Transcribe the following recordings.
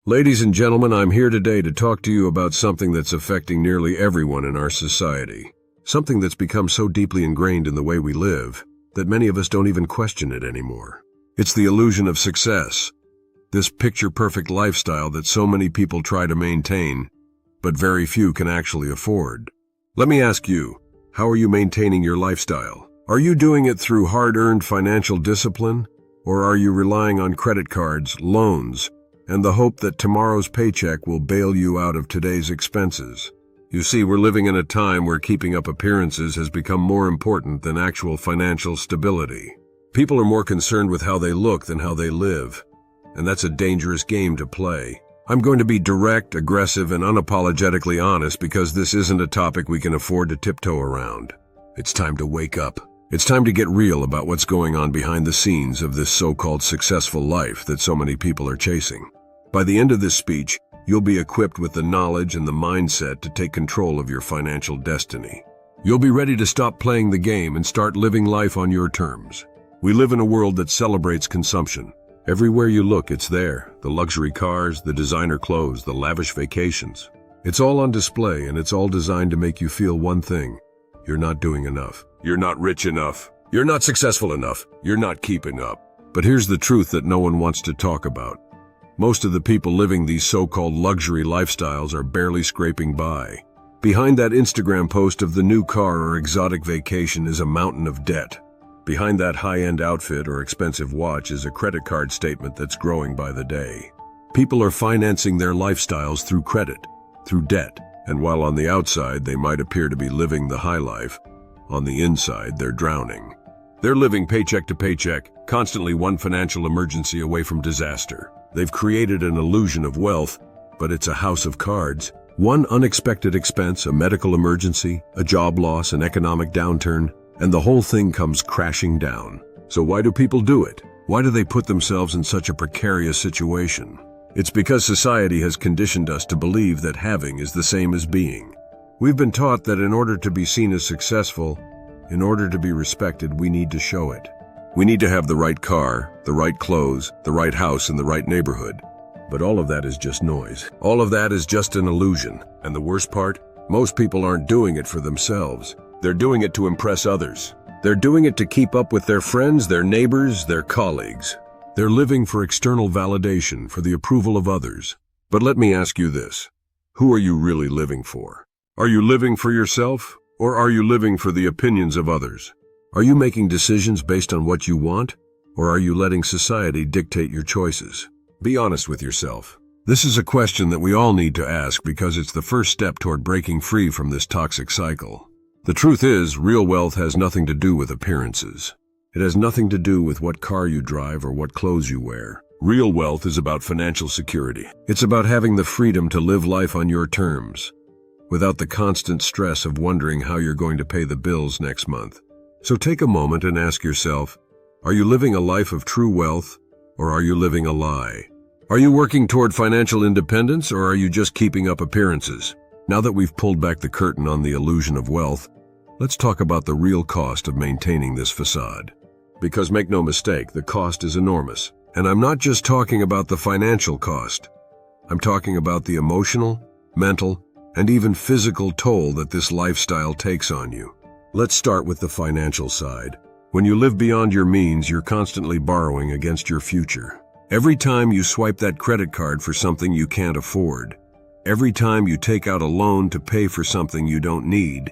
Ladies and gentlemen, I'm here today to talk to you about something that's affecting nearly everyone in our society. Something that's become so deeply ingrained in the way we live that many of us don't even question it anymore. It's the illusion of success. This picture-perfect lifestyle that so many people try to maintain, but very few can actually afford. Let me ask you, how are you maintaining your lifestyle? Are you doing it through hard-earned financial discipline, or are you relying on credit cards, loans, and the hope that tomorrow's paycheck will bail you out of today's expenses? You see, we're living in a time where keeping up appearances has become more important than actual financial stability. People are more concerned with how they look than how they live, and that's a dangerous game to play. I'm going to be direct, aggressive, and unapologetically honest because this isn't a topic we can afford to tiptoe around. It's time to wake up. It's time to get real about what's going on behind the scenes of this so-called successful life that so many people are chasing. By the end of this speech, you'll be equipped with the knowledge and the mindset to take control of your financial destiny. You'll be ready to stop playing the game and start living life on your terms. We live in a world that celebrates consumption. Everywhere you look, it's there. The luxury cars, the designer clothes, the lavish vacations. It's all on display, and it's all designed to make you feel one thing. You're not doing enough. You're not rich enough. You're not successful enough. You're not keeping up. But here's the truth that no one wants to talk about. Most of the people living these so-called luxury lifestyles are barely scraping by. Behind that Instagram post of the new car or exotic vacation is a mountain of debt. Behind that high-end outfit or expensive watch is a credit card statement that's growing by the day. People are financing their lifestyles through credit, through debt, and while on the outside they might appear to be living the high life, on the inside they're drowning. They're living paycheck to paycheck, constantly one financial emergency away from disaster. They've created an illusion of wealth, but it's a house of cards. One unexpected expense, a medical emergency, a job loss, an economic downturn, and the whole thing comes crashing down. So why do people do it? Why do they put themselves in such a precarious situation? It's because society has conditioned us to believe that having is the same as being. We've been taught that in order to be seen as successful, in order to be respected, we need to show it. We need to have the right car, the right clothes, the right house, and the right neighborhood. But all of that is just noise. All of that is just an illusion. And the worst part? Most people aren't doing it for themselves. They're doing it to impress others. They're doing it to keep up with their friends, their neighbors, their colleagues. They're living for external validation, for the approval of others. But let me ask you this. Who are you really living for? Are you living for yourself, or are you living for the opinions of others? Are you making decisions based on what you want, or are you letting society dictate your choices? Be honest with yourself. This is a question that we all need to ask because it's the first step toward breaking free from this toxic cycle. The truth is, real wealth has nothing to do with appearances. It has nothing to do with what car you drive or what clothes you wear. Real wealth is about financial security. It's about having the freedom to live life on your terms, without the constant stress of wondering how you're going to pay the bills next month. So take a moment and ask yourself, are you living a life of true wealth, or are you living a lie? Are you working toward financial independence, or are you just keeping up appearances? Now that we've pulled back the curtain on the illusion of wealth, let's talk about the real cost of maintaining this facade. Because make no mistake, the cost is enormous. And I'm not just talking about the financial cost. I'm talking about the emotional, mental, and even physical toll that this lifestyle takes on you. Let's start with the financial side. When you live beyond your means, you're constantly borrowing against your future. Every time you swipe that credit card for something you can't afford, every time you take out a loan to pay for something you don't need,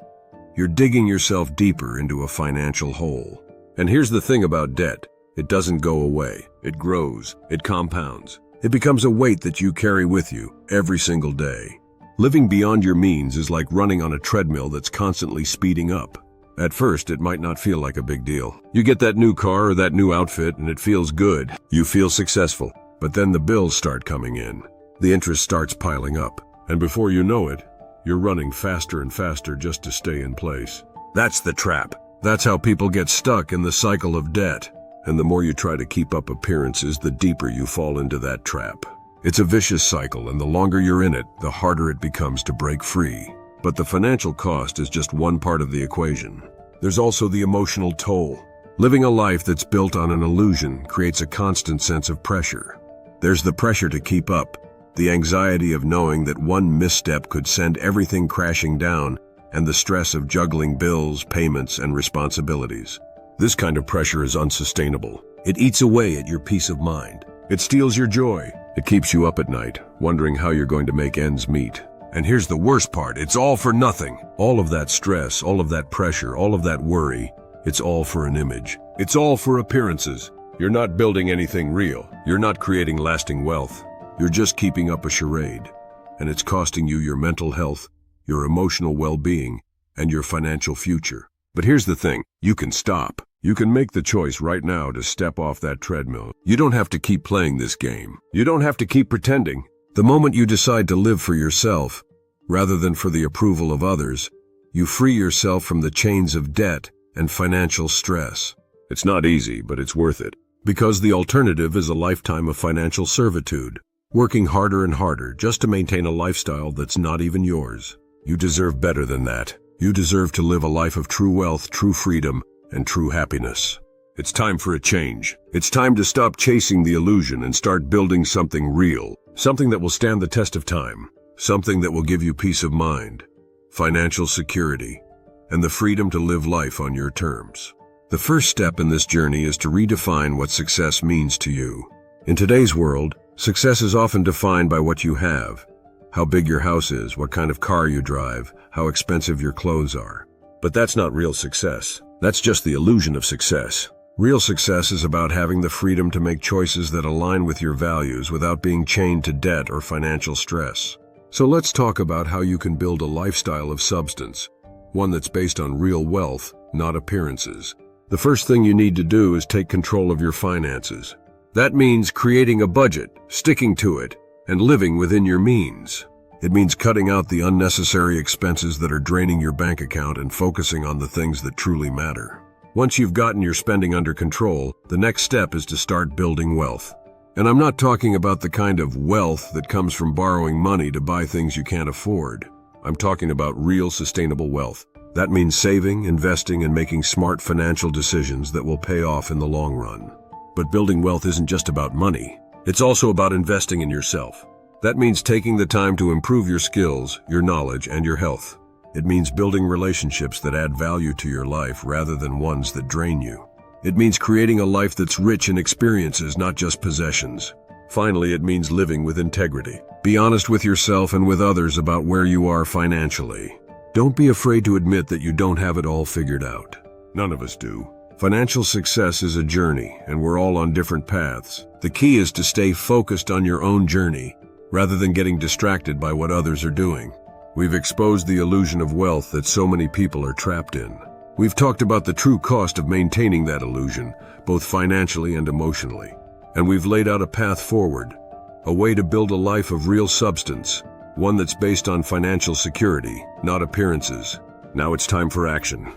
you're digging yourself deeper into a financial hole. And here's the thing about debt. It doesn't go away. It grows. It compounds. It becomes a weight that you carry with you every single day. Living beyond your means is like running on a treadmill that's constantly speeding up. At first, it might not feel like a big deal. You get that new car or that new outfit and it feels good. You feel successful. But then the bills start coming in. The interest starts piling up. And before you know it, you're running faster and faster just to stay in place. That's the trap. That's how people get stuck in the cycle of debt. And the more you try to keep up appearances, the deeper you fall into that trap. It's a vicious cycle, and the longer you're in it, the harder it becomes to break free. But the financial cost is just one part of the equation. There's also the emotional toll. Living a life that's built on an illusion creates a constant sense of pressure. There's the pressure to keep up, The anxiety of knowing that one misstep could send everything crashing down, and the stress of juggling bills, payments, and responsibilities. This kind of pressure is unsustainable. It eats away at your peace of mind. It steals your joy. It keeps you up at night, wondering how you're going to make ends meet. And here's the worst part, it's all for nothing. All of that stress, all of that pressure, all of that worry, it's all for an image. It's all for appearances. You're not building anything real. You're not creating lasting wealth. You're just keeping up a charade. And it's costing you your mental health, your emotional well-being, and your financial future. But here's the thing, you can stop. You can make the choice right now to step off that treadmill. You don't have to keep playing this game. You don't have to keep pretending. The moment you decide to live for yourself, rather than for the approval of others, you free yourself from the chains of debt and financial stress. It's not easy, but it's worth it. Because the alternative is a lifetime of financial servitude, working harder and harder just to maintain a lifestyle that's not even yours. You deserve better than that. You deserve to live a life of true wealth, true freedom, and true happiness. It's time for a change. It's time to stop chasing the illusion and start building something real, something that will stand the test of time, something that will give you peace of mind, financial security, and the freedom to live life on your terms. The first step in this journey is to redefine what success means to you. In today's world, success is often defined by what you have, how big your house is, what kind of car you drive, how expensive your clothes are. But that's not real success. That's just the illusion of success. Real success is about having the freedom to make choices that align with your values without being chained to debt or financial stress. So let's talk about how you can build a lifestyle of substance, one that's based on real wealth, not appearances. The first thing you need to do is take control of your finances. That means creating a budget, sticking to it, and living within your means. It means cutting out the unnecessary expenses that are draining your bank account and focusing on the things that truly matter. Once you've gotten your spending under control, the next step is to start building wealth. And I'm not talking about the kind of wealth that comes from borrowing money to buy things you can't afford. I'm talking about real sustainable wealth. That means saving, investing, and making smart financial decisions that will pay off in the long run. But building wealth isn't just about money. It's also about investing in yourself. That means taking the time to improve your skills, your knowledge, and your health. It means building relationships that add value to your life rather than ones that drain you. It means creating a life that's rich in experiences, not just possessions. Finally, it means living with integrity. Be honest with yourself and with others about where you are financially. Don't be afraid to admit that you don't have it all figured out. None of us do. Financial success is a journey, and we're all on different paths. The key is to stay focused on your own journey, rather than getting distracted by what others are doing. We've exposed the illusion of wealth that so many people are trapped in. We've talked about the true cost of maintaining that illusion, both financially and emotionally. And we've laid out a path forward, a way to build a life of real substance, one that's based on financial security, not appearances. Now it's time for action.